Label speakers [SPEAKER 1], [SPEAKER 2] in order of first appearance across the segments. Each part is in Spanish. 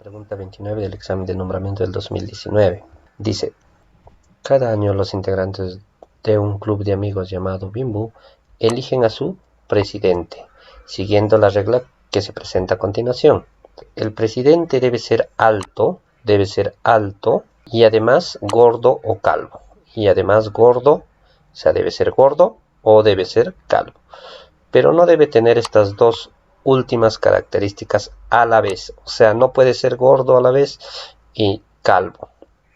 [SPEAKER 1] Pregunta 29 del examen de nombramiento del 2019. Dice, cada año los integrantes de un club de amigos llamado Bimbo eligen a su presidente, siguiendo la regla que se presenta a continuación. El presidente debe ser alto y además gordo o calvo. O sea, debe ser gordo o debe ser calvo. Pero no debe tener estas dos últimas características a la vez. O sea, no puede ser gordo a la vez y calvo.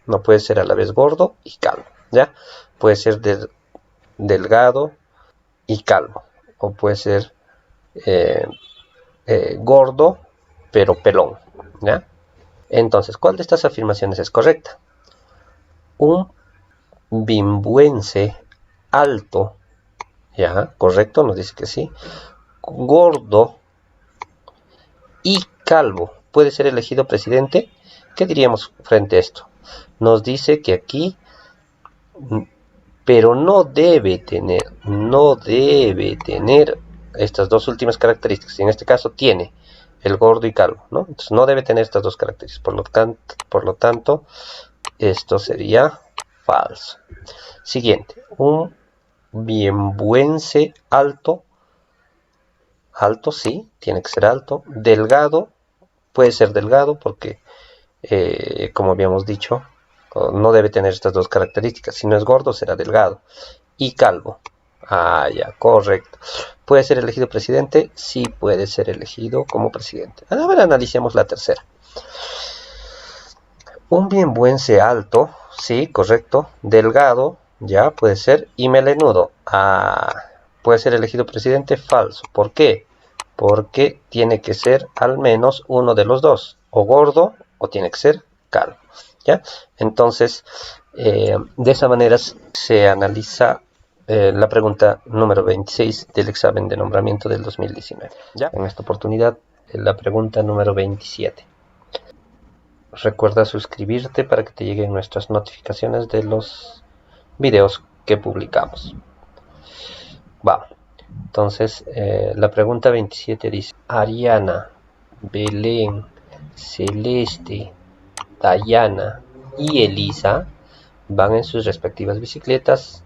[SPEAKER 1] No puede ser a la vez gordo y calvo, ¿ya? Puede ser delgado y calvo. O puede ser gordo pero pelón, ¿ya? Entonces, ¿cuál de estas afirmaciones es correcta? Un bimbuense alto, ¿ya? Correcto, nos dice que sí. Gordo y calvo puede ser elegido presidente. ¿Qué diríamos frente a esto? Nos dice que aquí, pero no debe tener estas dos últimas características. Y en este caso tiene el gordo y calvo, ¿no? Entonces no debe tener estas dos características. Por lo tanto, esto sería falso. Siguiente, un biembuense alto, sí, tiene que ser alto. Delgado, puede ser delgado porque, como habíamos dicho, no debe tener estas dos características. Si no es gordo, será delgado. Y calvo. Ya, correcto. ¿Puede ser elegido presidente? Sí, puede ser elegido como presidente. A ver, analicemos la tercera. Un biembuense alto, sí, correcto. Delgado, ya, puede ser. Y melenudo. ¿Puede ser elegido presidente? Falso. ¿Por qué? Porque tiene que ser al menos uno de los dos. O gordo o tiene que ser calvo. ¿Ya? Entonces, de esa manera se analiza la pregunta número 26 del examen de nombramiento del 2019. ¿Ya? En esta oportunidad, la pregunta número 27. Recuerda suscribirte para que te lleguen nuestras notificaciones de los videos que publicamos. Va. Entonces, la pregunta 27 dice: Ariana, Belén, Celeste, Dayana y Elisa van en sus respectivas bicicletas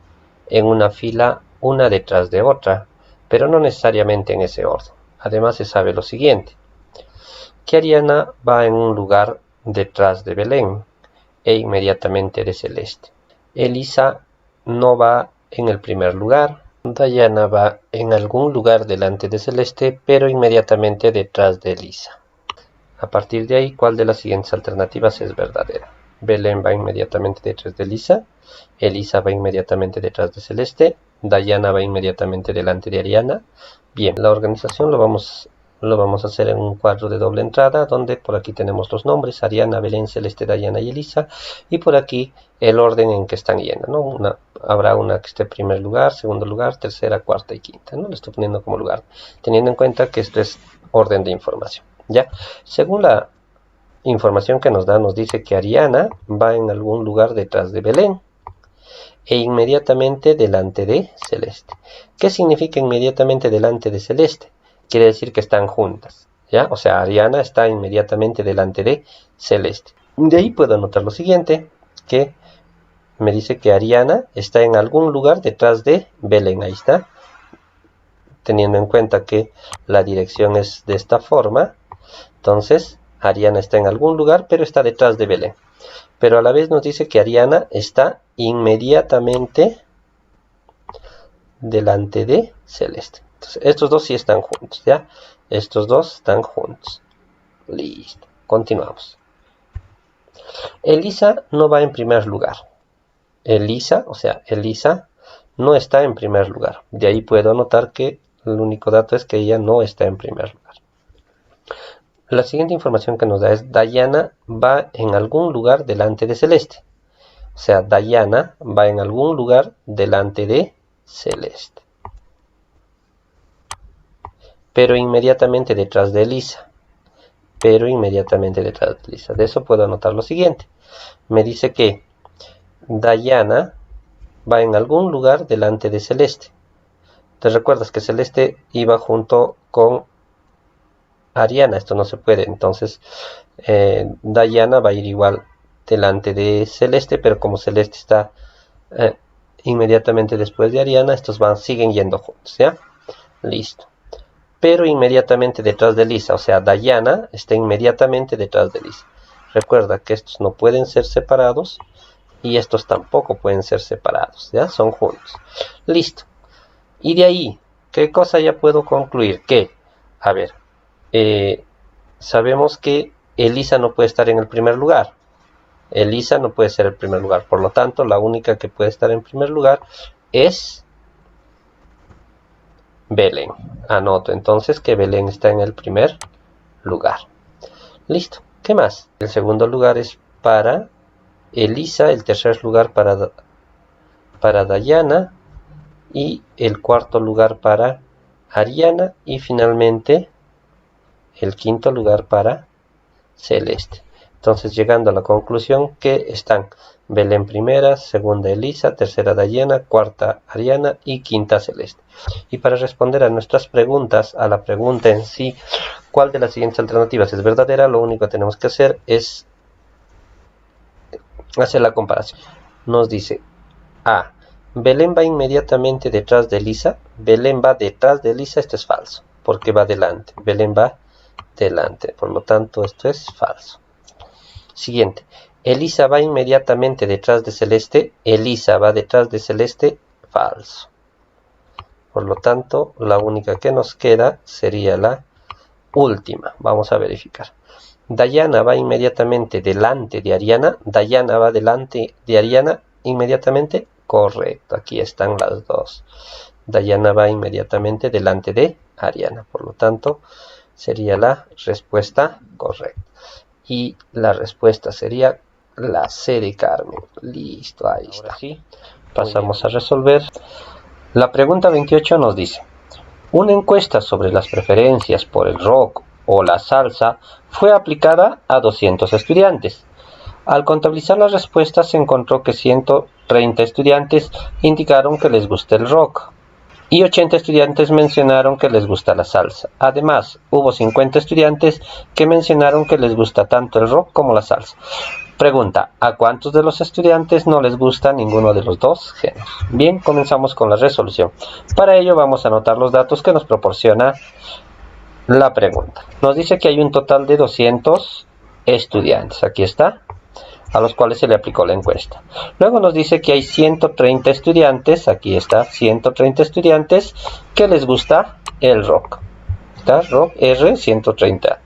[SPEAKER 1] en una fila, una detrás de otra, pero no necesariamente en ese orden. Además, se sabe lo siguiente: que Ariana va en un lugar detrás de Belén e inmediatamente de Celeste. Elisa no va en el primer lugar. Dayana va en algún lugar delante de Celeste, pero inmediatamente detrás de Elisa. A partir de ahí, ¿cuál de las siguientes alternativas es verdadera? Belén va inmediatamente detrás de Elisa, Elisa va inmediatamente detrás de Celeste, Dayana va inmediatamente delante de Ariana. Bien, la organización lo vamos a hacer en un cuadro de doble entrada, donde por aquí tenemos los nombres: Ariana, Belén, Celeste, Dayana y Elisa, y por aquí el orden en que están yendo, ¿no? Habrá una que esté en primer lugar, segundo lugar, tercera, cuarta y quinta, ¿no? Le estoy poniendo como lugar, teniendo en cuenta que esto es orden de información, ¿ya? Según la información que nos da, nos dice que Ariana va en algún lugar detrás de Belén e inmediatamente delante de Celeste. ¿Qué significa inmediatamente delante de Celeste? Quiere decir que están juntas, ¿ya? O sea, Ariana está inmediatamente delante de Celeste. De ahí puedo anotar lo siguiente, que me dice que Ariana está en algún lugar detrás de Belén. Ahí está, teniendo en cuenta que la dirección es de esta forma. Entonces, Ariana está en algún lugar, pero está detrás de Belén. Pero a la vez nos dice que Ariana está inmediatamente delante de Celeste. Entonces, estos dos sí están juntos, ¿ya? Estos dos están juntos. Listo. Continuamos. Elisa no va en primer lugar. Elisa no está en primer lugar. De ahí puedo anotar que el único dato es que ella no está en primer lugar. La siguiente información que nos da es: Dayana va en algún lugar delante de Celeste. O sea, Dayana va en algún lugar delante de Celeste, pero inmediatamente detrás de Elisa. De eso puedo anotar lo siguiente. Me dice que Dayana va en algún lugar delante de Celeste. ¿Te recuerdas que Celeste iba junto con Ariana, esto no se puede, entonces Dayana va a ir igual delante de Celeste, pero como Celeste está inmediatamente después de Ariana, estos siguen yendo juntos, ¿ya? Listo. Pero inmediatamente detrás de Lisa, o sea, Dayana está inmediatamente detrás de Lisa. Recuerda que estos no pueden ser separados y estos tampoco pueden ser separados, ¿ya? Son juntos. Listo. Y de ahí, ¿qué cosa ya puedo concluir? Que, a ver, sabemos que Elisa no puede estar en el primer lugar. Elisa no puede ser el primer lugar. Por lo tanto, la única que puede estar en primer lugar es Belén. Anoto entonces que Belén está en el primer lugar. Listo. ¿Qué más? El segundo lugar es para Elisa, el tercer lugar para Dayana y el cuarto lugar para Ariana y finalmente el quinto lugar para Celeste. Entonces, llegando a la conclusión que están Belén primera, segunda Elisa, tercera Dayana, cuarta Ariana y quinta Celeste. Y para responder a nuestras preguntas, a la pregunta en sí, ¿cuál de las siguientes alternativas es verdadera? Lo único que tenemos que hacer es hacer la comparación. Nos dice A. Belén va inmediatamente detrás de Elisa. Belén va detrás de Elisa, esto es falso, porque va delante. Belén va delante, por lo tanto esto es falso. Siguiente, Elisa va inmediatamente detrás de Celeste. Elisa va detrás de Celeste, falso. Por lo tanto, la única que nos queda sería la última. Vamos a verificar. Dayana va inmediatamente delante de Ariana. Dayana va delante de Ariana inmediatamente. Correcto, aquí están las dos. Dayana va inmediatamente delante de Ariana. Por lo tanto, sería la respuesta correcta. Y la respuesta sería la C de Carmen. Listo, ahí está. Sí, pasamos a resolver. La pregunta 28 nos dice: una encuesta sobre las preferencias por el rock o la salsa fue aplicada a 200 estudiantes. Al contabilizar las respuestas se encontró que 130 estudiantes indicaron que les gusta el rock y 80 estudiantes mencionaron que les gusta la salsa. Además, hubo 50 estudiantes que mencionaron que les gusta tanto el rock como la salsa. Pregunta: ¿a cuántos de los estudiantes no les gusta ninguno de los dos géneros? Bien, comenzamos con la resolución. Para ello vamos a anotar los datos que nos proporciona la pregunta. Nos dice que hay un total de 200 estudiantes. Aquí está, a los cuales se le aplicó la encuesta. Luego nos dice que hay 130 estudiantes, aquí está, 130 estudiantes que les gusta el rock. Está, rock R, 130.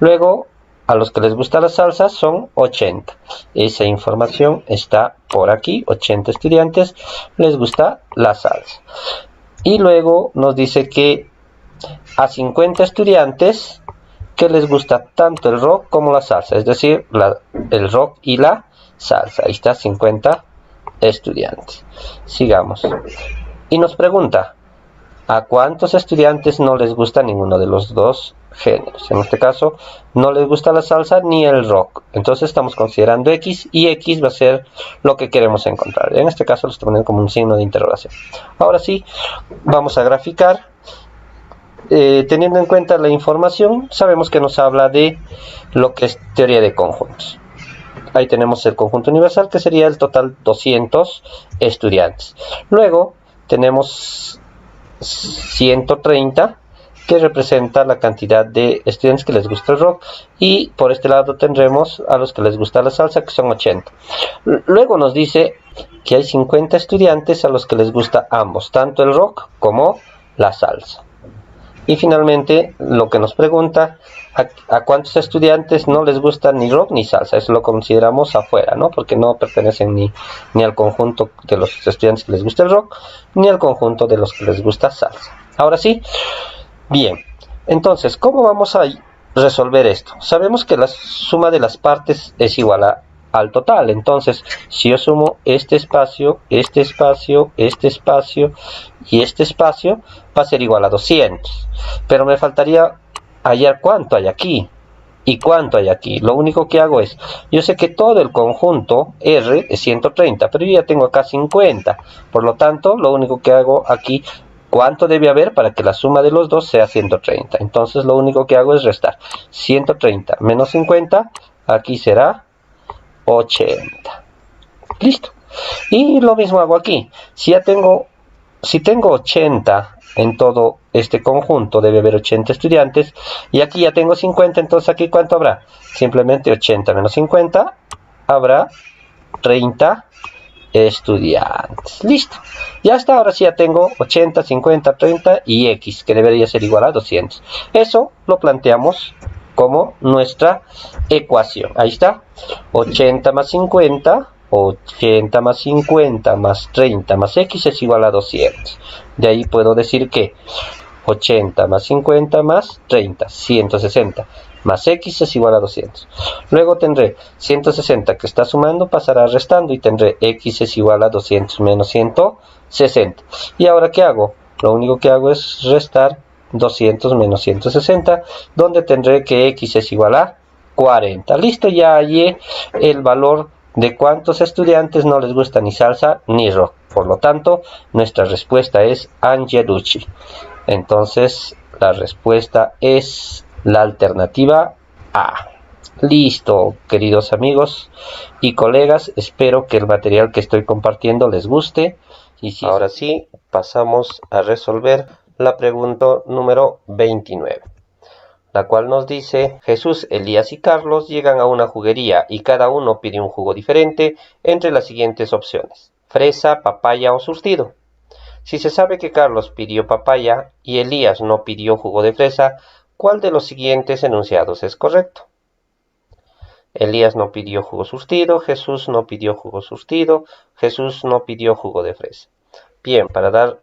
[SPEAKER 1] Luego, a los que les gusta la salsa son 80. Esa información está por aquí, 80 estudiantes les gusta la salsa. Y luego nos dice que a 50 estudiantes que les gusta tanto el rock como la salsa, es decir, el rock y la salsa. Ahí está, 50 estudiantes. Sigamos. Y nos pregunta: ¿a cuántos estudiantes no les gusta ninguno de los dos géneros? En este caso, no les gusta la salsa ni el rock. Entonces estamos considerando X y X va a ser lo que queremos encontrar. En este caso lo estoy poniendo como un signo de interrogación. Ahora sí, vamos a graficar. Teniendo en cuenta la información, sabemos que nos habla de lo que es teoría de conjuntos. Ahí tenemos el conjunto universal, que sería el total 200 estudiantes. Luego tenemos 130, que representa la cantidad de estudiantes que les gusta el rock. Y por este lado tendremos a los que les gusta la salsa, que son 80. Luego nos dice que hay 50 estudiantes a los que les gusta ambos, tanto el rock como la salsa. Y finalmente, lo que nos pregunta, ¿a cuántos estudiantes no les gusta ni rock ni salsa? Eso lo consideramos afuera, ¿no? Porque no pertenecen ni al conjunto de los estudiantes que les gusta el rock, ni al conjunto de los que les gusta salsa. Ahora sí, bien. Entonces, ¿cómo vamos a resolver esto? Sabemos que la suma de las partes es igual al total. Entonces, si yo sumo este espacio, este espacio, este espacio y este espacio, va a ser igual a 200. Pero me faltaría hallar cuánto hay aquí y cuánto hay aquí. Lo único que hago es, yo sé que todo el conjunto R es 130, pero yo ya tengo acá 50. Por lo tanto, lo único que hago aquí, ¿Cuánto debe haber para que la suma de los dos sea 130? Entonces lo único que hago es restar. 130 menos 50, aquí será 80. Listo. Y lo mismo hago aquí. Si tengo 80 en todo este conjunto, debe haber 80 estudiantes. Y aquí ya tengo 50, entonces aquí ¿cuánto habrá? Simplemente 80 menos 50, habrá 30 estudiantes. Listo. Ya hasta ahora sí ya tengo 80, 50, 30 y X, que debería ser igual a 200. Eso lo planteamos como nuestra ecuación. Ahí está. 80 más 50, 80 más 50 más 30 más X es igual a 200. De ahí puedo decir que 80 más 50 más 30, 160, más X es igual a 200. Luego tendré 160 que está sumando, pasará restando y tendré X es igual a 200 menos 160. ¿Y ahora qué hago? Lo único que hago es restar 200 menos 160, donde tendré que X es igual a 40. Listo, ya hallé el valor de cuántos estudiantes no les gusta ni salsa ni rock. Por lo tanto, nuestra respuesta es Angelucci. Entonces, la respuesta es la alternativa A. Listo, queridos amigos y colegas, espero que el material que estoy compartiendo les guste. Y si ahora sí, pasamos a resolver la pregunta número 29, la cual nos dice: Jesús, Elías y Carlos llegan a una juguería y cada uno pide un jugo diferente entre las siguientes opciones: fresa, papaya o surtido. Si se sabe que Carlos pidió papaya y Elías no pidió jugo de fresa, ¿cuál de los siguientes enunciados es correcto? Elías no pidió jugo surtido, Jesús no pidió jugo surtido, Jesús no pidió jugo de fresa. Bien, para dar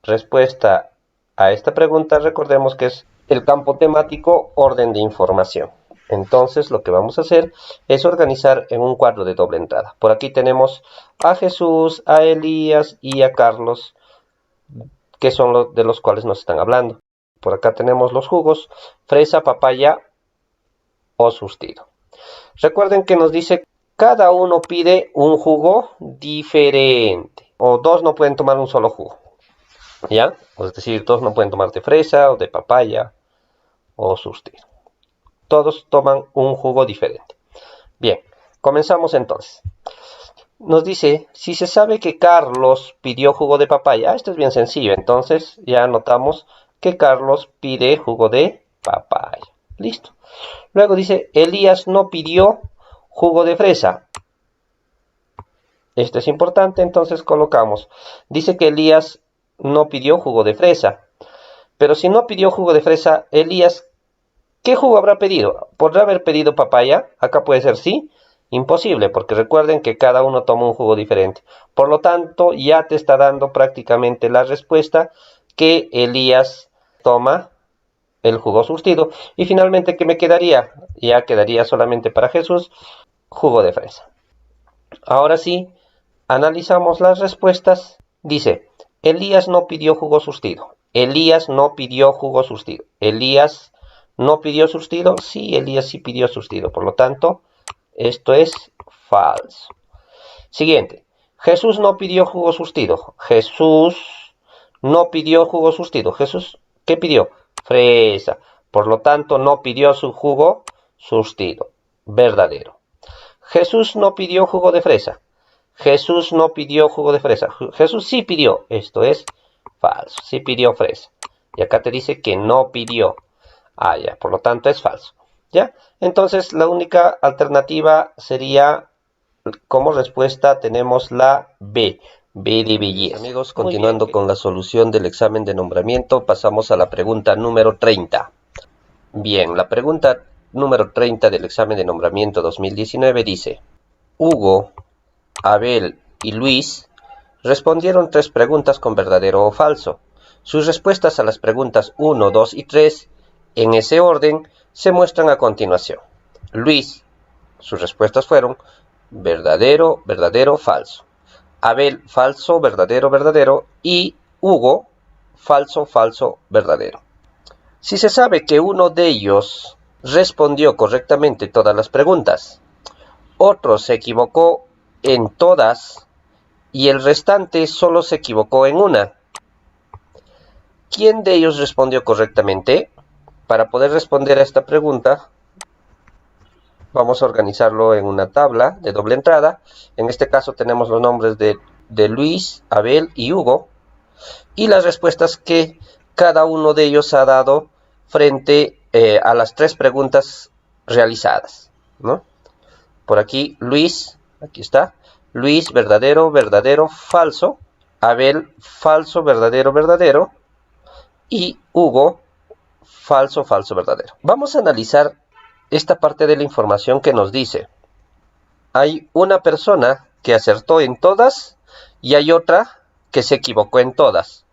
[SPEAKER 1] respuesta a esta pregunta, recordemos que es el campo temático orden de información. Entonces lo que vamos a hacer es organizar en un cuadro de doble entrada. Por aquí tenemos a Jesús, a Elías y a Carlos, que son de los cuales nos están hablando. Por acá tenemos los jugos: fresa, papaya o surtido. Recuerden que nos dice cada uno pide un jugo diferente, o dos no pueden tomar un solo jugo, ¿ya? Es decir, dos no pueden tomar de fresa o de papaya o surtido. Todos toman un jugo diferente. Bien, comenzamos entonces. Nos dice, si se sabe que Carlos pidió jugo de papaya, esto es bien sencillo, entonces ya notamos que Carlos pide jugo de papaya. Listo. Luego dice, Elías no pidió jugo de fresa. Esto es importante, entonces colocamos. Dice que Elías no pidió jugo de fresa. Pero si no pidió jugo de fresa, Elías, ¿qué jugo habrá pedido? ¿Podrá haber pedido papaya? Acá puede ser sí. Imposible, porque recuerden que cada uno toma un jugo diferente. Por lo tanto, ya te está dando prácticamente la respuesta, que Elías toma el jugo surtido. Y finalmente, ¿qué me quedaría? Ya quedaría solamente para Jesús jugo de fresa. Ahora sí, analizamos las respuestas. Dice, Elías no pidió jugo surtido. Elías no pidió jugo surtido. Elías no pidió surtido. Sí, Elías sí pidió surtido. Por lo tanto, esto es falso. Siguiente. Jesús no pidió jugo surtido. Jesús no pidió jugo surtido. Jesús, ¿qué pidió? Fresa. Por lo tanto, no pidió su jugo surtido. Verdadero. Jesús no pidió jugo de fresa. Jesús no pidió jugo de fresa. Jesús sí pidió. Esto es falso. Sí pidió fresa. Y acá te dice que no pidió. Ah, ya. Por lo tanto, es falso. ¿Ya? Entonces, la única alternativa sería, como respuesta, tenemos la B. B de belleza. Amigos, continuando con la solución del examen de nombramiento, pasamos a la pregunta número 30. Bien, la pregunta número 30 del examen de nombramiento 2019 dice: Hugo, Abel y Luis respondieron 3 preguntas con verdadero o falso. Sus respuestas a las preguntas 1, 2 y 3, en ese orden, se muestran a continuación. Luis, sus respuestas fueron verdadero, verdadero, falso. Abel, falso, verdadero, verdadero. Y Hugo, falso, falso, verdadero. Si se sabe que uno de ellos respondió correctamente todas las preguntas, otro se equivocó en todas y el restante solo se equivocó en una, ¿Quién de ellos respondió correctamente? Para poder responder a esta pregunta, vamos a organizarlo en una tabla de doble entrada. En este caso tenemos los nombres de Luis, Abel y Hugo, y las respuestas que cada uno de ellos ha dado frente a las 3 preguntas realizadas, ¿no? Por aquí Luis, aquí está, Luis, verdadero, verdadero, falso. Abel, falso, verdadero, verdadero. Y Hugo, falso, falso, verdadero. Vamos a analizar esta parte de la información que nos dice: hay una persona que acertó en todas y hay otra que se equivocó en todas.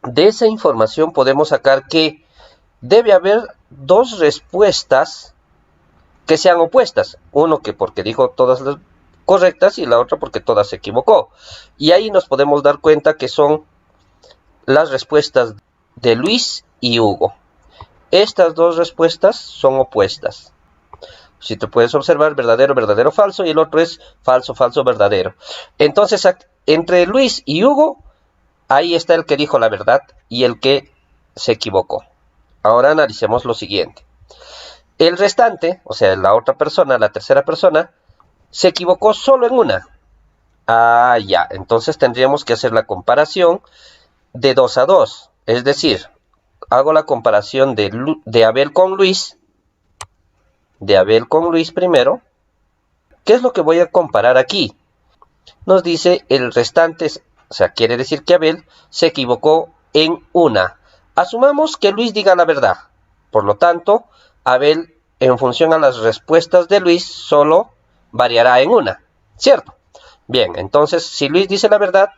[SPEAKER 1] De esa información podemos sacar que debe haber 2 respuestas que sean opuestas. Uno que porque dijo todas las correctas y la otra porque todas se equivocó. Y ahí nos podemos dar cuenta que son las respuestas de Luis y Hugo. Estas 2 respuestas son opuestas. Si te puedes observar, verdadero, verdadero, falso, y el otro es falso, falso, verdadero. Entonces, entre Luis y Hugo, ahí está el que dijo la verdad y el que se equivocó. Ahora analicemos lo siguiente. El restante, o sea, la otra persona, la tercera persona, se equivocó solo en una. Ya, entonces tendríamos que hacer la comparación de 2 a 2. Es decir, hago la comparación de Abel con Luis. De Abel con Luis primero. ¿Qué es lo que voy a comparar aquí? Nos dice el restante, o sea, quiere decir que Abel se equivocó en una. Asumamos que Luis diga la verdad. Por lo tanto, Abel, en función a las respuestas de Luis, solo variará en una, ¿cierto? Bien, entonces, si Luis dice la verdad,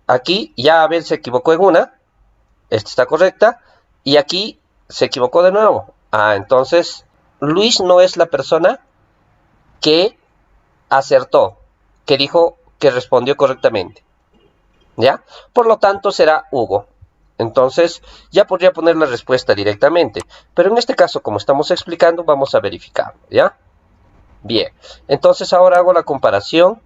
[SPEAKER 1] aquí ya Abel se equivocó en una. Esta está correcta. Y aquí se equivocó de nuevo. Entonces, Luis no es la persona que acertó, que dijo que respondió correctamente, ¿ya? Por lo tanto, será Hugo. Entonces, ya podría poner la respuesta directamente. Pero en este caso, como estamos explicando, vamos a verificarlo, ¿ya? Bien, entonces ahora hago la comparación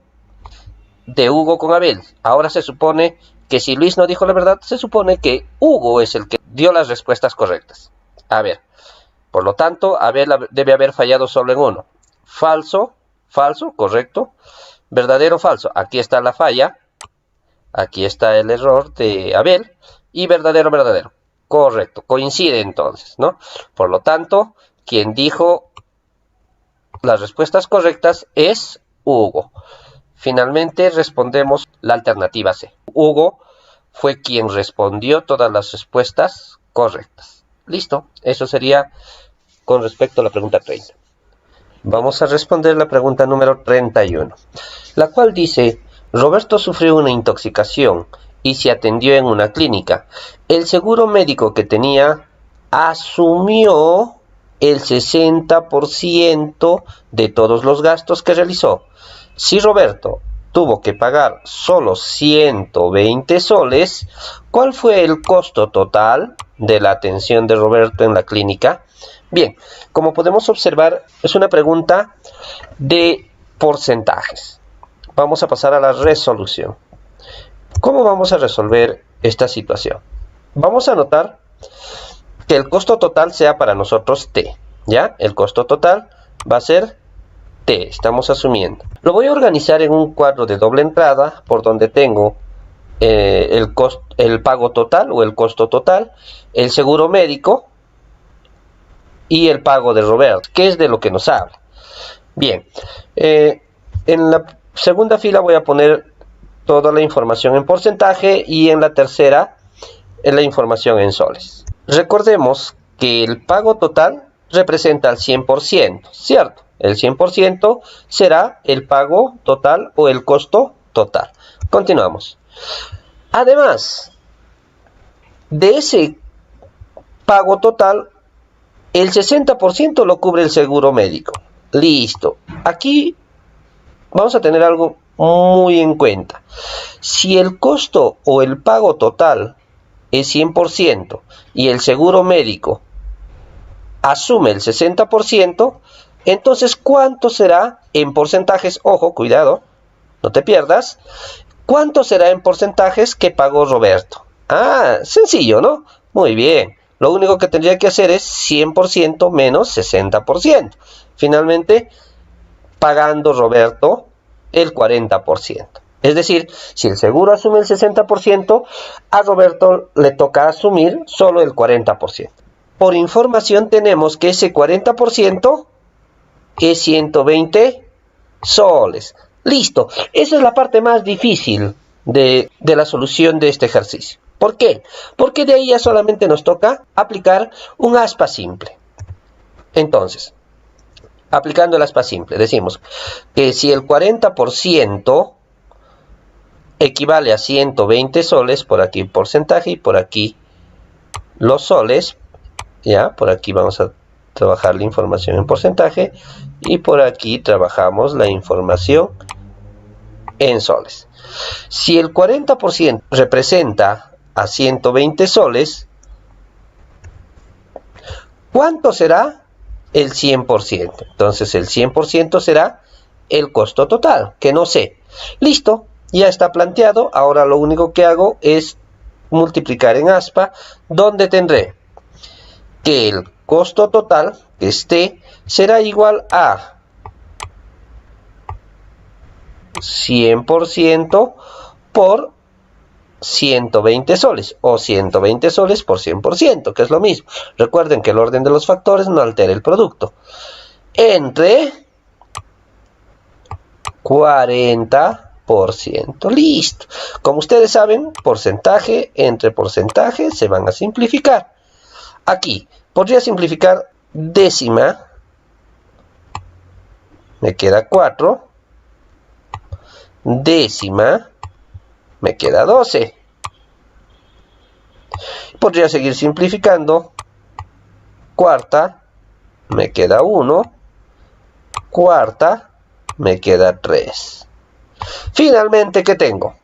[SPEAKER 1] de Hugo con Abel. Ahora se supone que si Luis no dijo la verdad, se supone que Hugo es el que dio las respuestas correctas. A ver, por lo tanto, Abel debe haber fallado solo en uno. Falso, falso, correcto. Verdadero, falso. Aquí está la falla. Aquí está el error de Abel. Y verdadero, verdadero. Correcto, coincide entonces, ¿no? Por lo tanto, quien dijo las respuestas correctas es Hugo. Finalmente respondemos la alternativa C. Hugo fue quien respondió todas las respuestas correctas. Listo, eso sería con respecto a la pregunta 30. Vamos a responder la pregunta número 31, la cual dice: Roberto sufrió una intoxicación y se atendió en una clínica. El seguro médico que tenía asumió el 60% de todos los gastos que realizó. Si Roberto tuvo que pagar solo 120 soles, ¿cuál fue el costo total de la atención de Roberto en la clínica? Bien, como podemos observar, es una pregunta de porcentajes. Vamos a pasar a la resolución. ¿Cómo vamos a resolver esta situación? Vamos a anotar que el costo total sea para nosotros T, ¿ya? El costo total va a ser T, estamos asumiendo. Lo voy a organizar en un cuadro de doble entrada por donde tengo el pago total o el costo total, el seguro médico y el pago de Roberto, que es de lo que nos habla. Bien, en la segunda fila voy a poner toda la información en porcentaje y en la tercera la información en soles. Recordemos que el pago total representa el 100%, ¿cierto? El 100% será el pago total o el costo total. Continuamos. Además de ese pago total, el 60% lo cubre el seguro médico. Listo. Aquí vamos a tener algo muy en cuenta. Si el costo o el pago total es 100% y el seguro médico asume el 60%, entonces ¿cuánto será en porcentajes? Ojo, cuidado, no te pierdas. ¿Cuánto será en porcentajes que pagó Roberto? Ah, sencillo, ¿no? Muy bien. Lo único que tendría que hacer es 100% menos 60%. Finalmente, pagando Roberto el 40%. Es decir, si el seguro asume el 60%, a Roberto le toca asumir solo el 40%. Por información tenemos que ese 40% es 120 soles. Listo. Esa es la parte más difícil de la solución de este ejercicio. ¿Por qué? Porque de ahí ya solamente nos toca aplicar un aspa simple. Entonces, aplicando el aspa simple, decimos que si el 40% equivale a 120 soles, por aquí porcentaje y por aquí los soles, ya, por aquí vamos a trabajar la información en porcentaje y por aquí trabajamos la información en soles. Si el 40% representa a 120 soles, ¿cuánto será el 100%? Entonces el 100% será el costo total, que no sé. Listo, ya está planteado. Ahora lo único que hago es multiplicar en aspa, donde tendré que el costo total que esté será igual a 100% por 120 soles o 120 soles por 100%, que es lo mismo. Recuerden que el orden de los factores no altera el producto. Entre 40%. Listo. Como ustedes saben, porcentaje entre porcentaje se van a simplificar. Aquí podría simplificar décima. Me queda 4. Décima. Me queda 12. Podría seguir simplificando. Cuarta. Me queda 1. Cuarta. Me queda 3. Finalmente, ¿qué tengo?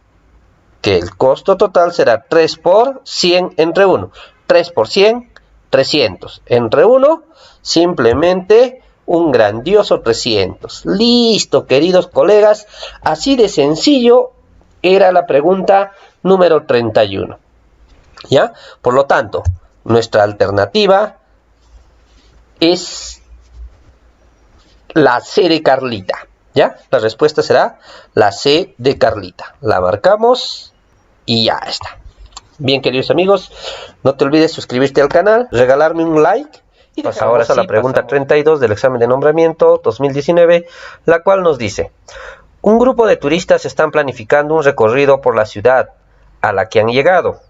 [SPEAKER 1] Que el costo total será 3 por 100 entre 1. 3 por 100, 300. Entre 1, simplemente un grandioso 300. Listo, queridos colegas. Así de sencillo era la pregunta número 31. ¿Ya? Por lo tanto, nuestra alternativa es la C de Carlita. ¿Ya? La respuesta será la C de Carlita. La marcamos y ya está. Bien, queridos amigos, no te olvides suscribirte al canal, regalarme un like. Y pasamos ahora a la pregunta 32 del examen de nombramiento 2019, la cual nos dice: un grupo de turistas están planificando un recorrido por la ciudad a la que han llegado.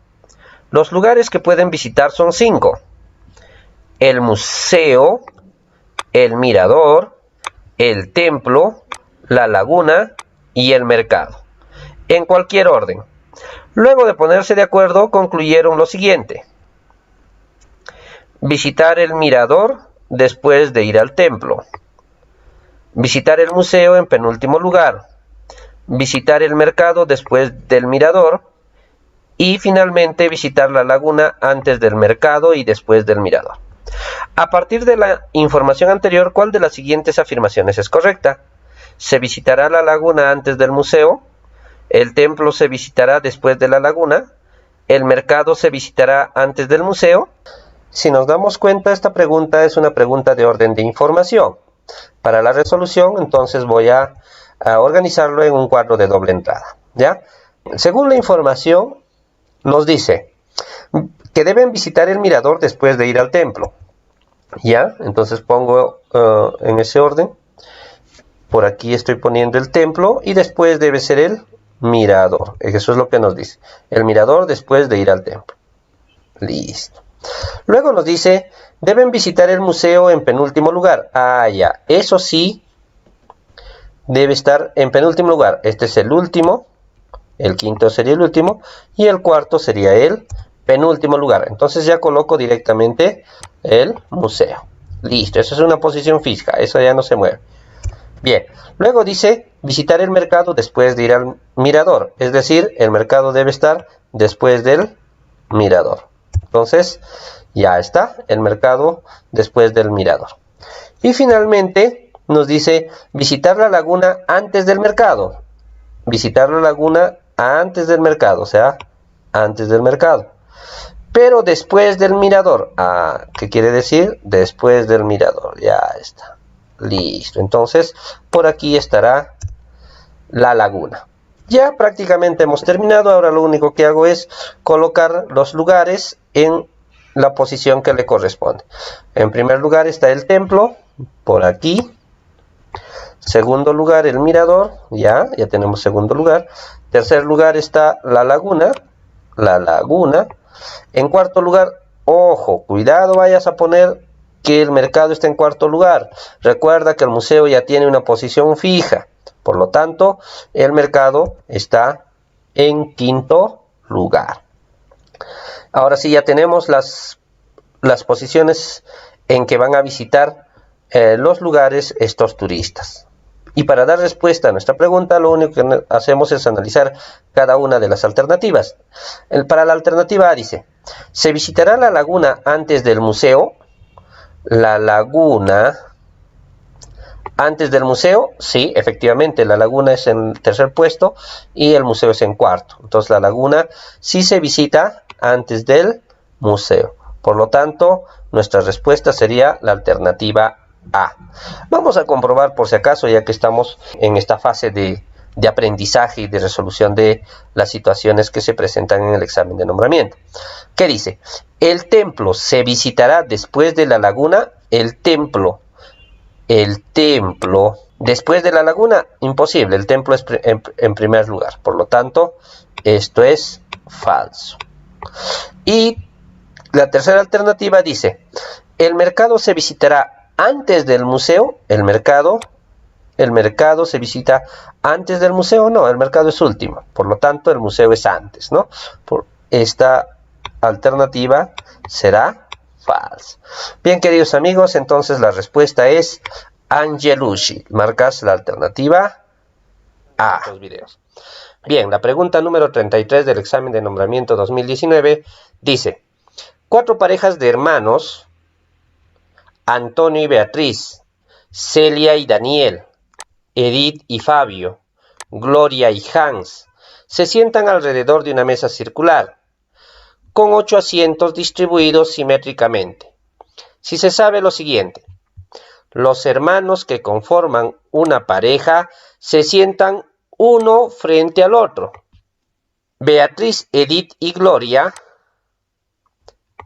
[SPEAKER 1] Los lugares que pueden visitar son 5. El museo, el mirador, el templo, la laguna y el mercado, en cualquier orden. Luego de ponerse de acuerdo, concluyeron lo siguiente: visitar el mirador después de ir al templo, visitar el museo en penúltimo lugar, visitar el mercado después del mirador y finalmente visitar la laguna antes del mercado y después del mirador. A partir de la información anterior, ¿cuál de las siguientes afirmaciones es correcta? ¿Se visitará la laguna antes del museo? ¿El templo se visitará después de la laguna? ¿El mercado se visitará antes del museo? Si nos damos cuenta, esta pregunta es una pregunta de orden de información. Para la resolución, entonces voy a organizarlo en un cuadro de doble entrada, ¿ya? Según la información, nos dice que deben visitar el mirador después de ir al templo, ¿ya? Entonces pongo en ese orden. Por aquí estoy poniendo el templo y después debe ser el mirador. Eso es lo que nos dice. El mirador después de ir al templo. Listo. Luego nos dice, deben visitar el museo en penúltimo lugar. Ah, ya. Eso sí, debe estar en penúltimo lugar. Este es el último. El quinto sería el último. Y el cuarto sería el penúltimo lugar. Entonces ya coloco directamente el museo. Listo. Eso es una posición fija. Eso ya no se mueve. Bien, luego dice visitar el mercado después de ir al mirador. Es decir, el mercado debe estar después del mirador. Entonces, ya está el mercado después del mirador. Y finalmente nos dice visitar la laguna antes del mercado. Visitar la laguna antes del mercado, o sea, antes del mercado. Pero después del mirador. ¿Qué quiere decir? Después del mirador. Ya está. Listo. Entonces, por aquí estará la laguna. Ya prácticamente hemos terminado. Ahora lo único que hago es colocar los lugares en la posición que le corresponde. En primer lugar está el templo, por aquí. Segundo lugar el mirador, ya tenemos segundo lugar. Tercer lugar está la laguna. En cuarto lugar, ojo, cuidado, vayas a poner que el mercado está en cuarto lugar. Recuerda que el museo ya tiene una posición fija. Por lo tanto, el mercado está en quinto lugar. Ahora sí, ya tenemos las posiciones en que van a visitar los lugares estos turistas. Y para dar respuesta a nuestra pregunta, lo único que hacemos es analizar cada una de las alternativas. Para la alternativa A dice, ¿se visitará la laguna antes del museo? La laguna antes del museo, sí, efectivamente, la laguna es en tercer puesto y el museo es en cuarto. Entonces la laguna sí se visita antes del museo. Por lo tanto, nuestra respuesta sería la alternativa A. Vamos a comprobar por si acaso, ya que estamos en esta fase de aprendizaje y de resolución de las situaciones que se presentan en el examen de nombramiento. ¿Qué dice? ¿El templo se visitará después de la laguna? El templo después de la laguna, imposible, el templo es en primer lugar, por lo tanto, esto es falso. Y la tercera alternativa dice, ¿el mercado se visitará antes del museo? ¿El mercado se visita antes del museo? No, el mercado es último, por lo tanto, el museo es antes, ¿no? Esta alternativa será falsa. Bien, queridos amigos, entonces la respuesta es Angelucci. Marcas la alternativa A. Bien, la pregunta número 33 del examen de nombramiento 2019 dice, 4 parejas de hermanos, Antonio y Beatriz, Celia y Daniel, Edith y Fabio, Gloria y Hans, se sientan alrededor de una mesa circular, con 8 asientos distribuidos simétricamente. Si se sabe lo siguiente, los hermanos que conforman una pareja se sientan uno frente al otro. Beatriz, Edith y Gloria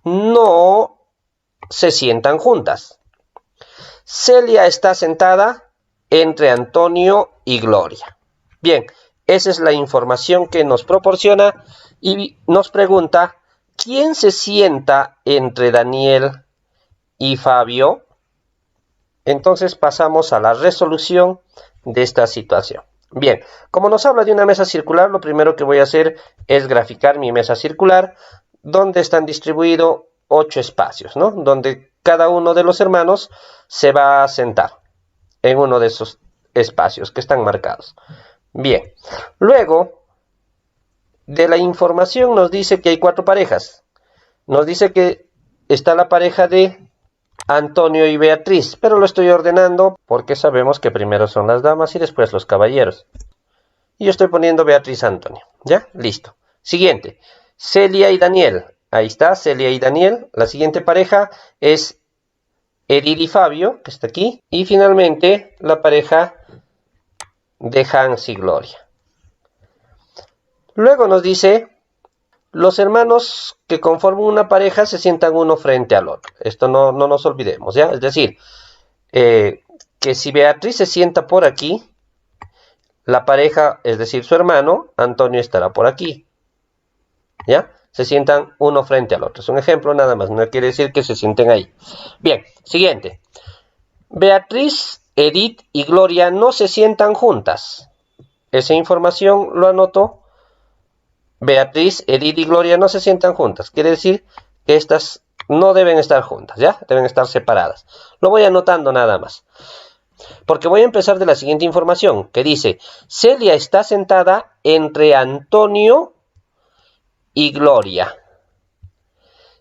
[SPEAKER 1] no se sientan juntas. Celia está sentada entre Antonio y Gloria. Bien, esa es la información que nos proporciona y nos pregunta, ¿quién se sienta entre Daniel y Fabio? Entonces pasamos a la resolución de esta situación. Bien, como nos habla de una mesa circular, lo primero que voy a hacer es graficar mi mesa circular, donde están distribuidos 8 espacios, ¿no? Donde cada uno de los hermanos se va a sentar en uno de esos espacios que están marcados. Bien, luego de la información nos dice que hay 4 parejas. Nos dice que está la pareja de Antonio y Beatriz, pero lo estoy ordenando porque sabemos que primero son las damas y después los caballeros. Y yo estoy poniendo Beatriz Antonio. ¿Ya? Listo. Siguiente. Celia y Daniel. Ahí está, Celia y Daniel. La siguiente pareja es Edith y Fabio, que está aquí. Y finalmente la pareja de Hans y Gloria. Luego nos dice, los hermanos que conforman una pareja se sientan uno frente al otro. Esto no nos olvidemos, ¿ya? Es decir, que si Beatriz se sienta por aquí, la pareja, es decir, su hermano, Antonio, estará por aquí. ¿Ya? Se sientan uno frente al otro. Es un ejemplo nada más, no quiere decir que se sienten ahí. Bien, siguiente. Beatriz, Edith y Gloria no se sientan juntas. Esa información lo anoto. Beatriz, Edith y Gloria no se sientan juntas. Quiere decir que estas no deben estar juntas, ¿ya? Deben estar separadas. Lo voy anotando nada más. Porque voy a empezar de la siguiente información, que dice, Celia está sentada entre Antonio y Gloria.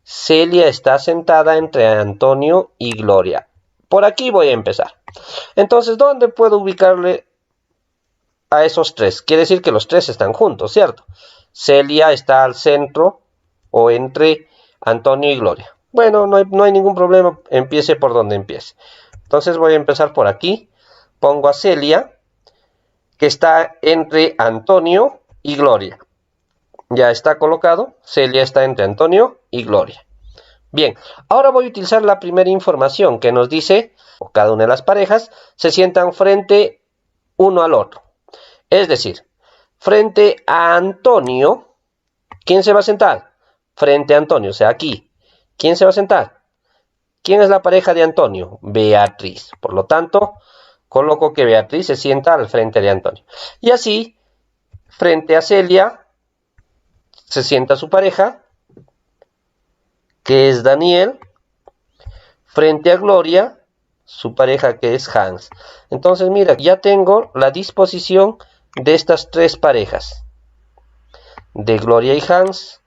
[SPEAKER 1] Celia está sentada entre Antonio y Gloria. Por aquí voy a empezar. Entonces, ¿dónde puedo ubicarle a esos tres. Quiere decir que los tres están juntos, ¿cierto? Celia está al centro o entre Antonio y Gloria. Bueno, no hay ningún problema, empiece por donde empiece. Entonces voy a empezar por aquí. Pongo a Celia, que está entre Antonio y Gloria. Ya está colocado, Celia está entre Antonio y Gloria. Bien, ahora voy a utilizar la primera información que nos dice, cada una de las parejas se sientan frente uno al otro. Es decir, frente a Antonio, ¿quién se va a sentar? Frente a Antonio, o sea, aquí. ¿Quién se va a sentar? ¿Quién es la pareja de Antonio? Beatriz. Por lo tanto, coloco que Beatriz se sienta al frente de Antonio. Y así, frente a Celia, se sienta su pareja, que es Daniel, frente a Gloria, su pareja, que es Hans. Entonces, mira, ya tengo la disposición de estas tres parejas, de Gloria y Hans,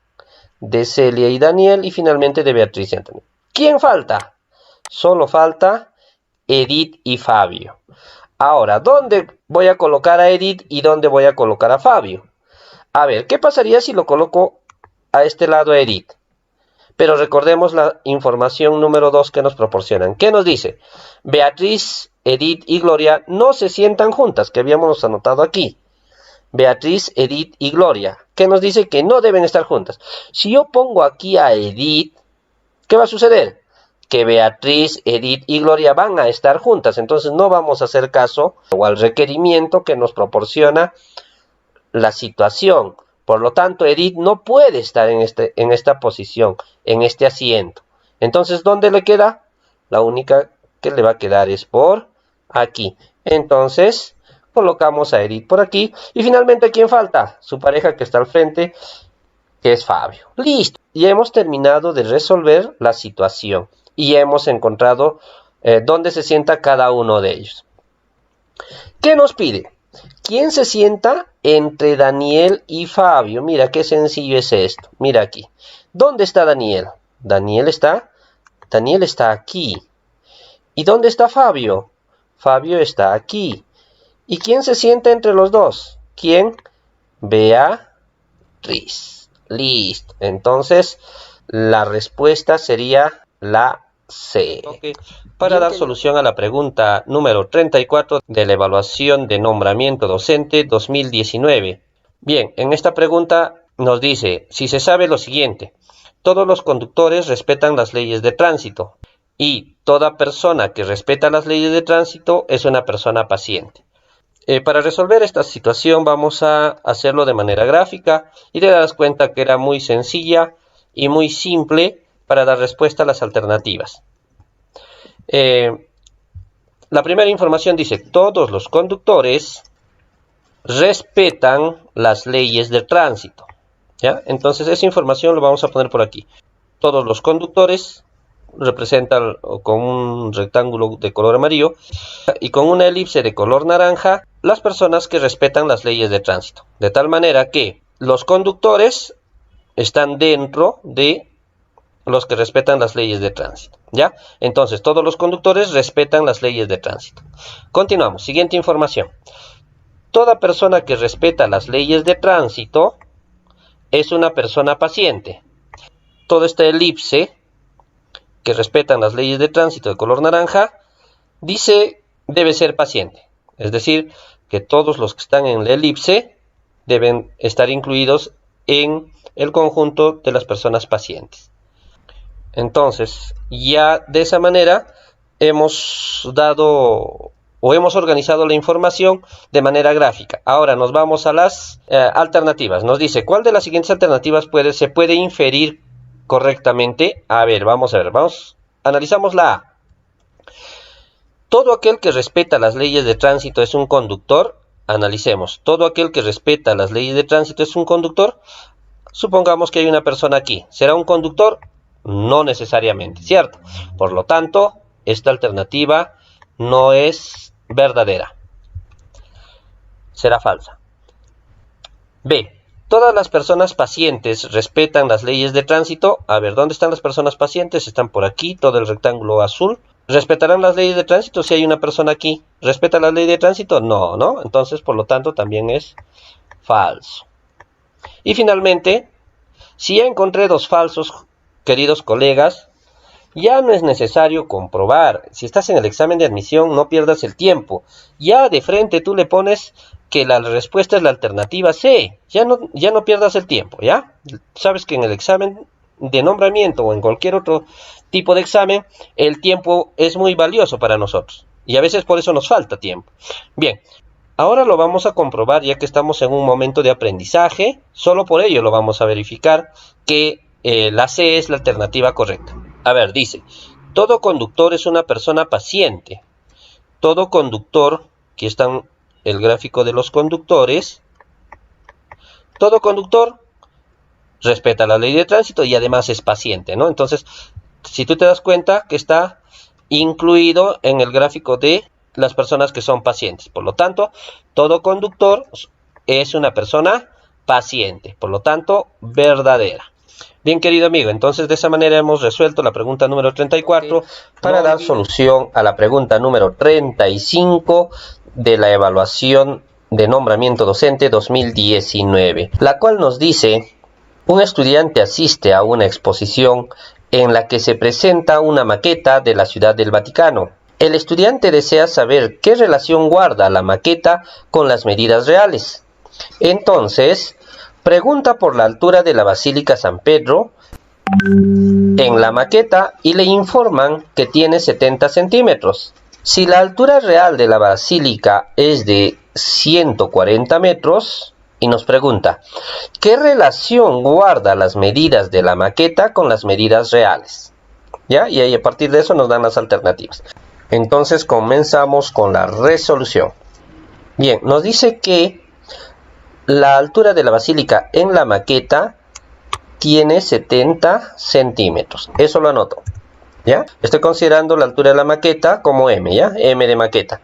[SPEAKER 1] de Celia y Daniel, y finalmente de Beatriz y Antonio. ¿Quién falta? Solo falta Edith y Fabio. Ahora, ¿dónde voy a colocar a Edith y dónde voy a colocar a Fabio? A ver, ¿qué pasaría si lo coloco a este lado a Edith? Pero recordemos la información número 2 que nos proporcionan. ¿Qué nos dice? Beatriz, Edith y Gloria no se sientan juntas, que habíamos anotado aquí. Beatriz, Edith y Gloria, que nos dice que no deben estar juntas. Si yo pongo aquí a Edith, ¿qué va a suceder? Que Beatriz, Edith y Gloria van a estar juntas. Entonces no vamos a hacer caso al requerimiento que nos proporciona la situación. Por lo tanto, Edith no puede estar en esta posición, en este asiento. Entonces, ¿dónde le queda? La única que le va a quedar es por aquí. Entonces, colocamos a Edith por aquí. Y finalmente, ¿quién falta? Su pareja que está al frente, que es Fabio. Listo. Y hemos terminado de resolver la situación. Y hemos encontrado dónde se sienta cada uno de ellos. ¿Qué nos pide? ¿Quién se sienta entre Daniel y Fabio? Mira qué sencillo es esto. Mira aquí. ¿Dónde está Daniel? Daniel está aquí. ¿Y dónde está Fabio? Fabio está aquí. ¿Y quién se sienta entre los dos? ¿Quién? Beatriz. Listo. Entonces, la respuesta sería la C. Okay. Para dar solución a la pregunta número 34 de la evaluación de nombramiento docente 2019. Bien, en esta pregunta nos dice, si se sabe lo siguiente, todos los conductores respetan las leyes de tránsito y toda persona que respeta las leyes de tránsito es una persona paciente. Para resolver esta situación vamos a hacerlo de manera gráfica y te das cuenta que era muy sencilla y muy simple para dar respuesta a las alternativas. La primera información dice, todos los conductores respetan las leyes de tránsito. ¿Ya? Entonces esa información lo vamos a poner por aquí. Todos los conductores representan con un rectángulo de color amarillo y con una elipse de color naranja las personas que respetan las leyes de tránsito. De tal manera que los conductores están dentro de los que respetan las leyes de tránsito, ¿ya? Entonces, todos los conductores respetan las leyes de tránsito. Continuamos, siguiente información. Toda persona que respeta las leyes de tránsito es una persona paciente. Toda esta elipse que respetan las leyes de tránsito de color naranja dice debe ser paciente. Es decir, que todos los que están en la elipse deben estar incluidos en el conjunto de las personas pacientes. Entonces, ya de esa manera hemos dado o hemos organizado la información de manera gráfica. Ahora nos vamos a las alternativas. Nos dice, ¿cuál de las siguientes alternativas se puede inferir correctamente? A ver, analizamos la A. Todo aquel que respeta las leyes de tránsito es un conductor. Analicemos. Todo aquel que respeta las leyes de tránsito es un conductor. Supongamos que hay una persona aquí. ¿Será un conductor? No necesariamente, ¿cierto? Por lo tanto, esta alternativa no es verdadera. Será falsa. B. Todas las personas pacientes respetan las leyes de tránsito. A ver, ¿dónde están las personas pacientes? Están por aquí, todo el rectángulo azul. ¿Respetarán las leyes de tránsito si hay una persona aquí? ¿Respeta la ley de tránsito? No, ¿no? Entonces, por lo tanto, también es falso. Y finalmente, si ya encontré dos falsos, queridos colegas, ya no es necesario comprobar. Si estás en el examen de admisión, no pierdas el tiempo. Ya de frente tú le pones que la respuesta es la alternativa C. Ya no pierdas el tiempo, ¿ya? Sabes que en el examen de nombramiento o en cualquier otro tipo de examen, el tiempo es muy valioso para nosotros. Y a veces por eso nos falta tiempo. Bien, ahora lo vamos a comprobar ya que estamos en un momento de aprendizaje. Solo por ello lo vamos a verificar que la C es la alternativa correcta. A ver, dice, todo conductor es una persona paciente. Todo conductor, aquí está el gráfico de los conductores. Todo conductor respeta la ley de tránsito y además es paciente, ¿no? Entonces, si tú te das cuenta que está incluido en el gráfico de las personas que son pacientes. Por lo tanto, todo conductor es una persona paciente. Por lo tanto, verdadera. Bien, querido amigo, entonces de esa manera hemos resuelto la pregunta número 34 para dar solución a la pregunta número 35 de la evaluación de nombramiento docente 2019, la cual nos dice: un estudiante asiste a una exposición en la que se presenta una maqueta de la Ciudad del Vaticano. El estudiante desea saber qué relación guarda la maqueta con las medidas reales. Entonces, pregunta por la altura de la Basílica San Pedro en la maqueta y le informan que tiene 70 centímetros. Si la altura real de la basílica es de 140 metros, y nos pregunta, ¿qué relación guarda las medidas de la maqueta con las medidas reales? ¿Ya? Y ahí a partir de eso nos dan las alternativas. Entonces comenzamos con la resolución. Bien, nos dice que la altura de la basílica en la maqueta tiene 70 centímetros. Eso lo anoto. ¿Ya? Estoy considerando la altura de la maqueta como M, ¿ya? M de maqueta,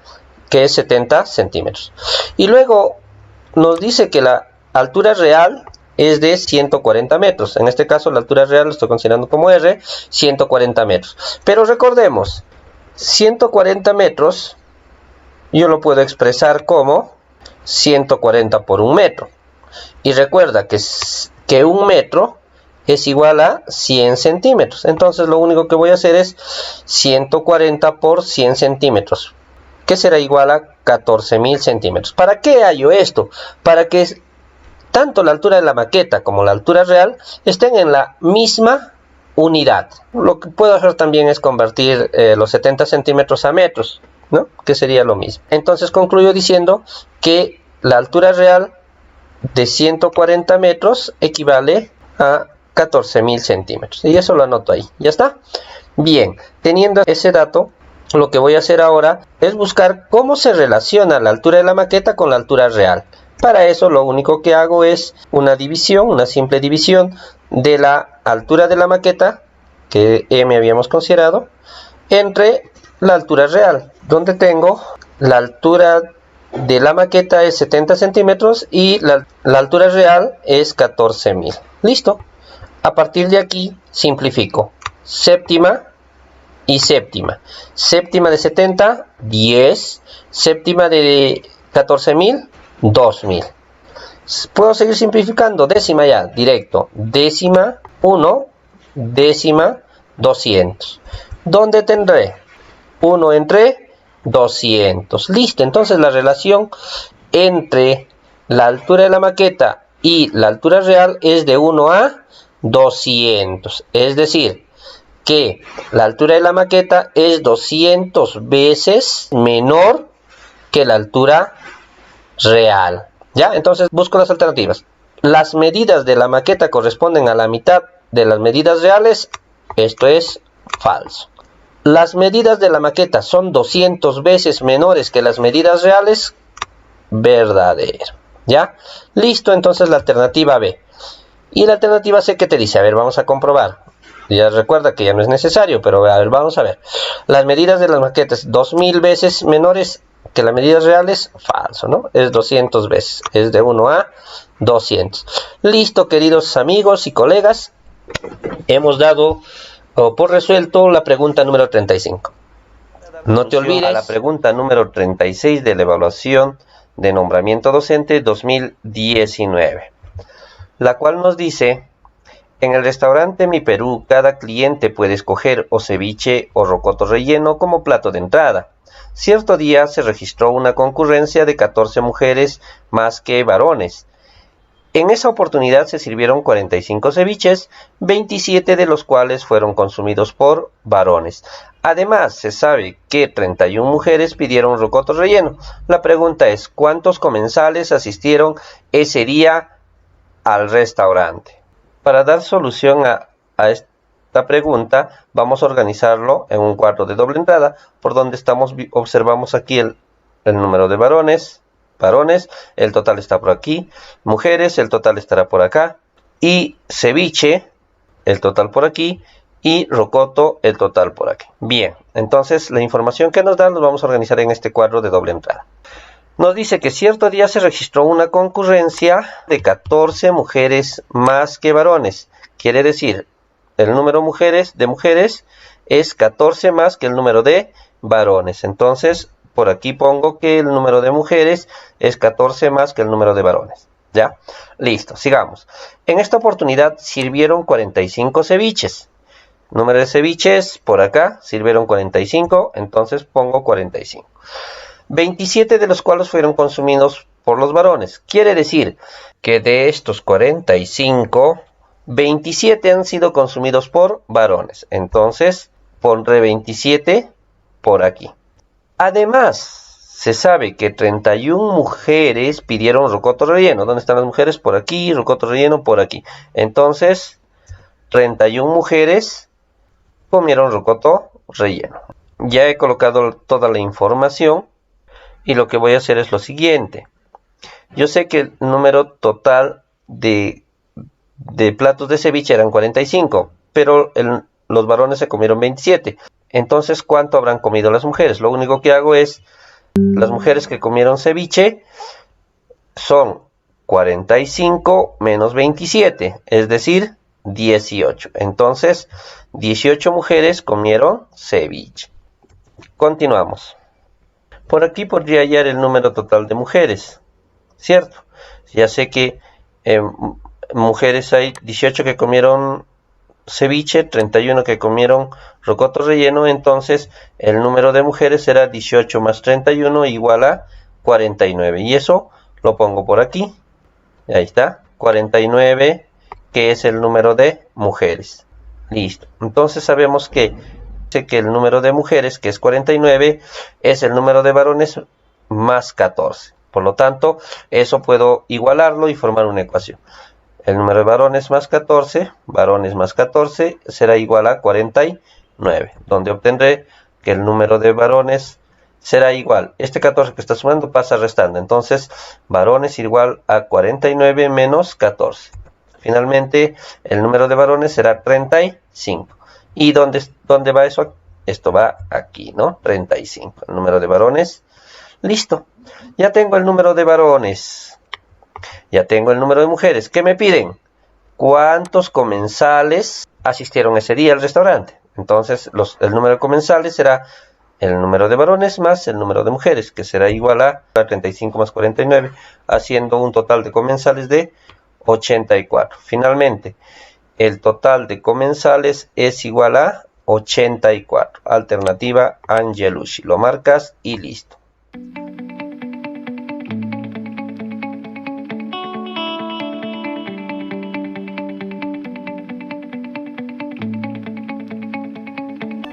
[SPEAKER 1] que es 70 centímetros. Y luego nos dice que la altura real es de 140 metros. En este caso, la altura real lo estoy considerando como R, 140 metros. Pero recordemos, 140 metros yo lo puedo expresar como 140 por un metro. Y recuerda que un metro es igual a 100 centímetros. Entonces lo único que voy a hacer es 140 por 100 centímetros, que será igual a 14.000 centímetros. ¿Para qué hallo esto? Para que tanto la altura de la maqueta como la altura real estén en la misma unidad. Lo que puedo hacer también es convertir los 70 centímetros a metros, ¿no? Que sería lo mismo. Entonces concluyo diciendo que la altura real de 140 metros equivale a 14.000 centímetros. Y eso lo anoto ahí. ¿Ya está? Bien, teniendo ese dato, lo que voy a hacer ahora es buscar cómo se relaciona la altura de la maqueta con la altura real. Para eso lo único que hago es una división, una simple división de la altura de la maqueta, que M habíamos considerado, entre la altura real, donde tengo la altura de la maqueta es 70 centímetros y la altura real es 14.000. Listo. A partir de aquí simplifico. Séptima y séptima. Séptima de 70, 10. Séptima de 14.000, 2.000. Puedo seguir simplificando. Décima ya, directo. Décima 1, décima 200. ¿Dónde tendré? 1 entre 200. Listo. Entonces la relación entre la altura de la maqueta y la altura real es de 1 a 200. Es decir, que la altura de la maqueta es 200 veces menor que la altura real. ¿Ya? Entonces busco las alternativas. Las medidas de la maqueta corresponden a la mitad de las medidas reales. Esto es falso. Las medidas de la maqueta son 200 veces menores que las medidas reales. Verdadero. ¿Ya? Listo, entonces la alternativa B. Y la alternativa C, ¿qué te dice? A ver, vamos a comprobar. Ya recuerda que ya no es necesario, pero a ver, vamos a ver. Las medidas de las maquetas, 2.000 veces menores que las medidas reales, falso, ¿no? Es 200 veces, es de 1 a 200. Listo, queridos amigos y colegas, hemos dado por resuelto la pregunta número 35. No te olvides a la pregunta número 36 de la evaluación de nombramiento docente 2019, la cual nos dice: en el restaurante Mi Perú, cada cliente puede escoger o ceviche o rocoto relleno como plato de entrada. Cierto día se registró una concurrencia de 14 mujeres más que varones. En esa oportunidad se sirvieron 45 ceviches, 27 de los cuales fueron consumidos por varones. Además, se sabe que 31 mujeres pidieron rocoto relleno. La pregunta es: ¿cuántos comensales asistieron ese día al restaurante? Para dar solución a esta pregunta, vamos a organizarlo en un cuadro de doble entrada, por donde observamos aquí el número de varones, el total está por aquí, mujeres, el total estará por acá, y ceviche, el total por aquí, y rocoto, el total por aquí. Bien, entonces la información que nos dan nos vamos a organizar en este cuadro de doble entrada. Nos dice que cierto día se registró una concurrencia de 14 mujeres más que varones. Quiere decir, el número de mujeres es 14 más que el número de varones. Entonces, por aquí pongo que el número de mujeres es 14 más que el número de varones. ¿Ya? Listo, sigamos. En esta oportunidad sirvieron 45 ceviches. Número de ceviches, por acá, sirvieron 45, entonces pongo 45. 27 de los cuales fueron consumidos por los varones. Quiere decir que de estos 45, 27 han sido consumidos por varones. Entonces, pondré 27 por aquí. Además, se sabe que 31 mujeres pidieron rocoto relleno. ¿Dónde están las mujeres? Por aquí, rocoto relleno por aquí. Entonces, 31 mujeres comieron rocoto relleno. Ya he colocado toda la información. Y lo que voy a hacer es lo siguiente. Yo sé que el número total de platos de ceviche eran 45, pero los varones se comieron 27. Entonces, ¿cuánto habrán comido las mujeres? Lo único que hago es, las mujeres que comieron ceviche son 45 menos 27, es decir, 18. Entonces, 18 mujeres comieron ceviche. Continuamos. Por aquí podría hallar el número total de mujeres, ¿cierto? Ya sé que mujeres hay 18 que comieron ceviche, 31 que comieron rocoto relleno, entonces el número de mujeres será 18 más 31 igual a 49. Y eso lo pongo por aquí, ahí está, 49, que es el número de mujeres. Listo, entonces sabemos que el número de mujeres, que es 49, es el número de varones más 14. Por lo tanto, eso puedo igualarlo y formar una ecuación. El número de varones más 14 será igual a 49, donde obtendré que el número de varones será igual. Este 14 que está sumando pasa restando. Entonces, varones igual a 49 menos 14. Finalmente, el número de varones será 35. ¿Y dónde va eso? Esto va aquí, ¿no? 35. El número de varones. Listo. Ya tengo el número de varones. Ya tengo el número de mujeres. ¿Qué me piden? ¿Cuántos comensales asistieron ese día al restaurante? Entonces, el número de comensales será el número de varones más el número de mujeres, que será igual a 35 más 49, haciendo un total de comensales de 84. Finalmente, el total de comensales es igual a 84. Alternativa Angelucci. Lo marcas y listo.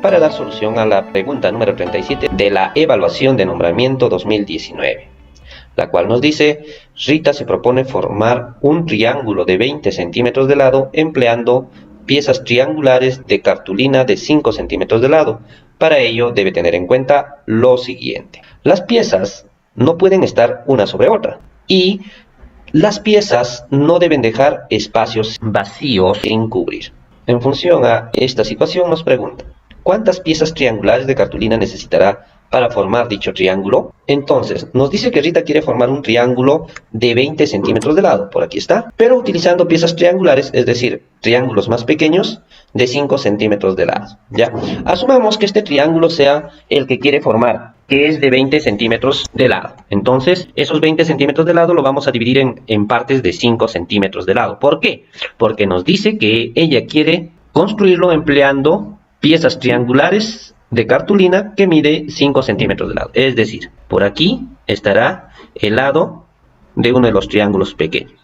[SPEAKER 1] Para dar solución a la pregunta número 37 de la evaluación de nombramiento 2019. La cual nos dice: Rita se propone formar un triángulo de 20 centímetros de lado empleando piezas triangulares de cartulina de 5 centímetros de lado. Para ello debe tener en cuenta lo siguiente: las piezas no pueden estar una sobre otra y las piezas no deben dejar espacios vacíos sin cubrir. En función a esta situación nos pregunta: ¿cuántas piezas triangulares de cartulina necesitará para formar dicho triángulo? Entonces, nos dice que Rita quiere formar un triángulo de 20 centímetros de lado, por aquí está, pero utilizando piezas triangulares, es decir, triángulos más pequeños de 5 centímetros de lado. ¿Ya? Asumamos que este triángulo sea el que quiere formar, que es de 20 centímetros de lado. Entonces, esos 20 centímetros de lado lo vamos a dividir en partes de 5 centímetros de lado. ¿Por qué? Porque nos dice que ella quiere construirlo empleando piezas triangulares de cartulina que mide 5 centímetros de lado. Es decir, por aquí estará el lado de uno de los triángulos pequeños.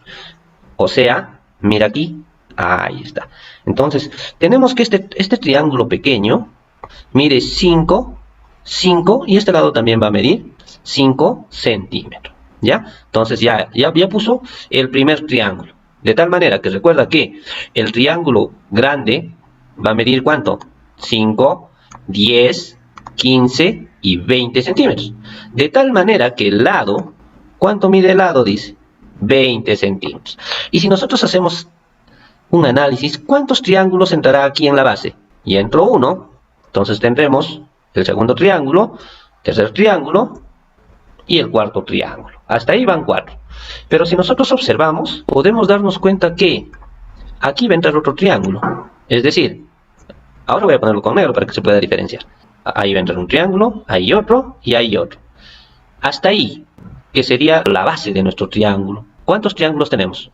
[SPEAKER 1] O sea, mira aquí, ahí está. Entonces, tenemos que este triángulo pequeño mide 5 y este lado también va a medir 5 centímetros. ¿Ya? Entonces ya puso el primer triángulo. De tal manera que recuerda que el triángulo grande va a medir ¿cuánto? 5, 10, 15 y 20 centímetros. De tal manera que el lado, ¿cuánto mide el lado? Dice 20 centímetros. Y si nosotros hacemos un análisis, ¿cuántos triángulos entrará aquí en la base? Y entró uno, entonces tendremos el segundo triángulo, tercer triángulo y el cuarto triángulo. Hasta ahí van 4. Pero si nosotros observamos, podemos darnos cuenta que aquí va a entrar otro triángulo. Es decir, ahora voy a ponerlo con negro para que se pueda diferenciar. Ahí va a entrar un triángulo, ahí otro y ahí otro. Hasta ahí, que sería la base de nuestro triángulo. ¿Cuántos triángulos tenemos?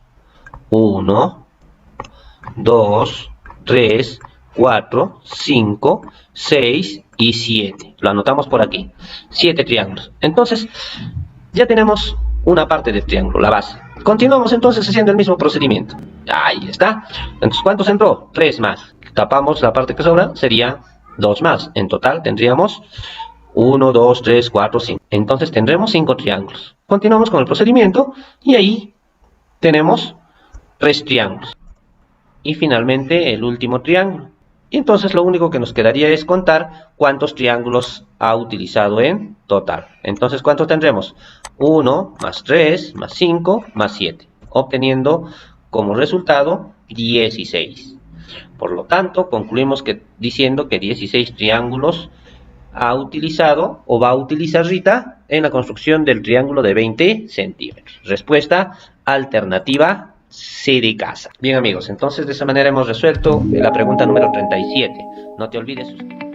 [SPEAKER 1] 1, 2, 3, 4, 5, 6 y 7. Lo anotamos por aquí. 7 triángulos. Entonces, ya tenemos una parte del triángulo, la base. Continuamos entonces haciendo el mismo procedimiento. Ahí está. Entonces, ¿cuántos entró? 3 más. Tapamos la parte que sobra, sería 2 más. En total tendríamos 1, 2, 3, 4, 5. Entonces tendremos 5 triángulos. Continuamos con el procedimiento y ahí tenemos 3 triángulos. Y finalmente el último triángulo. Y entonces lo único que nos quedaría es contar cuántos triángulos ha utilizado en total. Entonces, ¿cuántos tendremos? 1 más 3 más 5 más 7. Obteniendo como resultado 16. Por lo tanto, concluimos diciendo que 16 triángulos ha utilizado o va a utilizar Rita en la construcción del triángulo de 20 centímetros. Respuesta alternativa C de casa. Bien amigos, entonces de esa manera hemos resuelto la pregunta número 37. No te olvides suscribirte.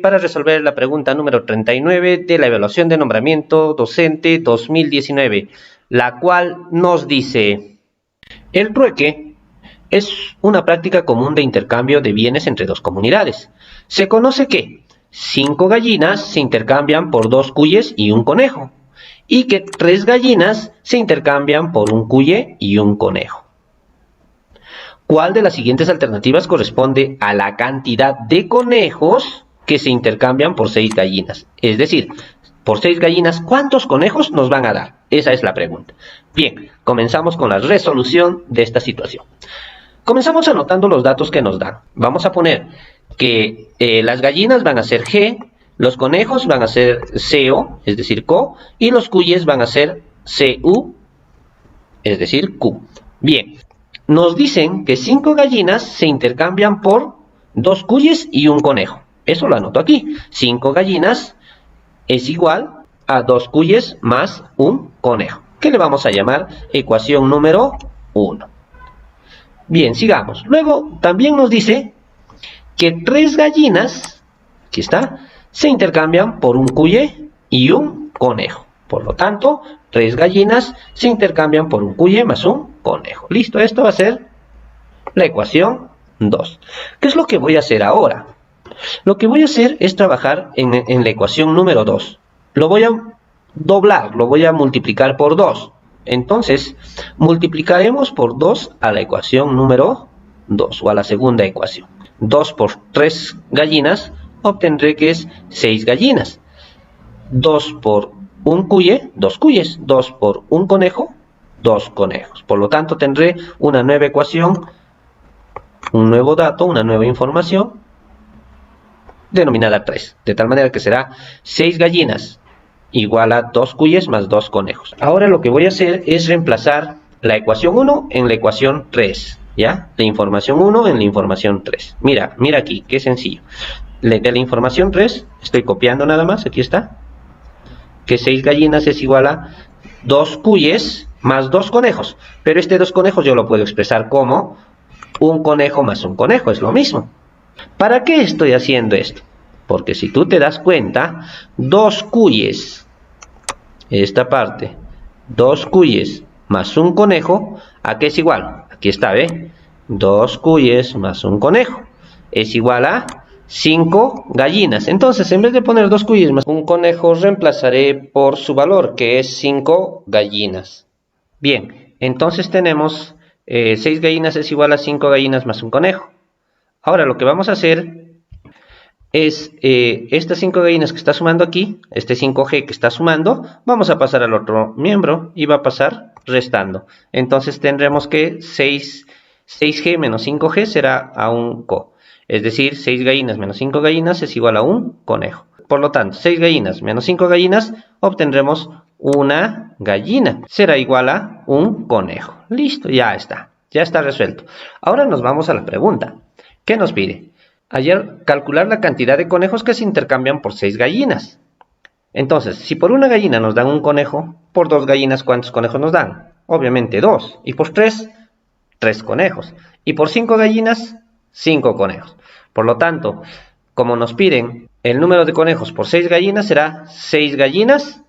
[SPEAKER 1] Para resolver la pregunta número 39 de la evaluación de nombramiento docente 2019, la cual nos dice: el trueque es una práctica común de intercambio de bienes entre dos comunidades. Se conoce que 5 gallinas se intercambian por 2 cuyes y un conejo, y que 3 gallinas se intercambian por un cuye y un conejo. ¿Cuál de las siguientes alternativas corresponde a la cantidad de conejos que se intercambian por 6 gallinas? Es decir, por 6 gallinas, ¿cuántos conejos nos van a dar? Esa es la pregunta. Bien, comenzamos con la resolución de esta situación. Comenzamos anotando los datos que nos dan. Vamos a poner que las gallinas van a ser G, los conejos van a ser CO, es decir, CO, y los cuyes van a ser CU, es decir, Q. Bien, nos dicen que 5 gallinas se intercambian por 2 cuyes y un conejo. Eso lo anoto aquí. 5 gallinas es igual a 2 cuyes más un conejo, que le vamos a llamar ecuación número 1. Bien, sigamos. Luego también nos dice que 3 gallinas, aquí está, se intercambian por un cuye y un conejo. Por lo tanto, 3 gallinas se intercambian por un cuye más un conejo. Listo, esto va a ser la ecuación 2. ¿Qué es lo que voy a hacer ahora? Lo que voy a hacer es trabajar en la ecuación número 2. Lo voy a doblar, lo voy a multiplicar por 2. Entonces, multiplicaremos por 2 a la ecuación número 2, o a la segunda ecuación. 2 por 3 gallinas, obtendré que es 6 gallinas. 2 por un cuye, 2 cuyes. 2 por un conejo, 2 conejos. Por lo tanto, tendré una nueva ecuación, un nuevo dato, una nueva información, denominada 3, de tal manera que será 6 gallinas igual a 2 cuyes más 2 conejos. Ahora lo que voy a hacer es reemplazar la ecuación 1 en la ecuación 3, ¿ya? La información 1 en la información 3. Mira aquí, qué sencillo. De la información 3, estoy copiando nada más, aquí está, que 6 gallinas es igual a 2 cuyes más 2 conejos. Pero este 2 conejos yo lo puedo expresar como un conejo más un conejo, es lo mismo. ¿Para qué estoy haciendo esto? Porque si tú te das cuenta, 2 cuyes, esta parte, 2 cuyes más un conejo, ¿a qué es igual? Aquí está, ¿ve? 2 cuyes más un conejo es igual a 5 gallinas. Entonces, en vez de poner 2 cuyes más un conejo, reemplazaré por su valor, que es 5 gallinas. Bien, entonces tenemos 6 gallinas es igual a 5 gallinas más un conejo. Ahora lo que vamos a hacer es estas 5 gallinas que está sumando aquí, este 5G que está sumando, vamos a pasar al otro miembro y va a pasar restando. Entonces tendremos que 6G menos 5G será a un co. Es decir, 6 gallinas menos 5 gallinas es igual a un conejo. Por lo tanto, 6 gallinas menos 5 gallinas obtendremos una gallina. Será igual a un conejo. Listo, ya está resuelto. Ahora nos vamos a la pregunta. ¿Qué nos pide? Ayer calcular la cantidad de conejos que se intercambian por 6 gallinas. Entonces, si por una gallina nos dan un conejo, por 2 gallinas, ¿cuántos conejos nos dan? Obviamente 2. Y por 3, 3 conejos. Y por 5 gallinas, 5 conejos. Por lo tanto, como nos piden el número de conejos por 6 gallinas, será 6 gallinas,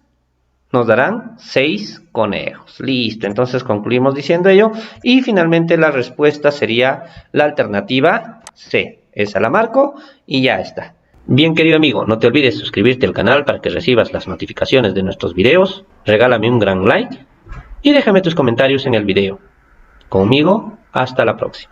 [SPEAKER 1] nos darán 6 conejos. Listo, entonces concluimos diciendo ello. Y finalmente la respuesta sería la alternativa C. Esa la marco y ya está. Bien, querido amigo, no te olvides suscribirte al canal para que recibas las notificaciones de nuestros videos. Regálame un gran like y déjame tus comentarios en el video. Conmigo, hasta la próxima.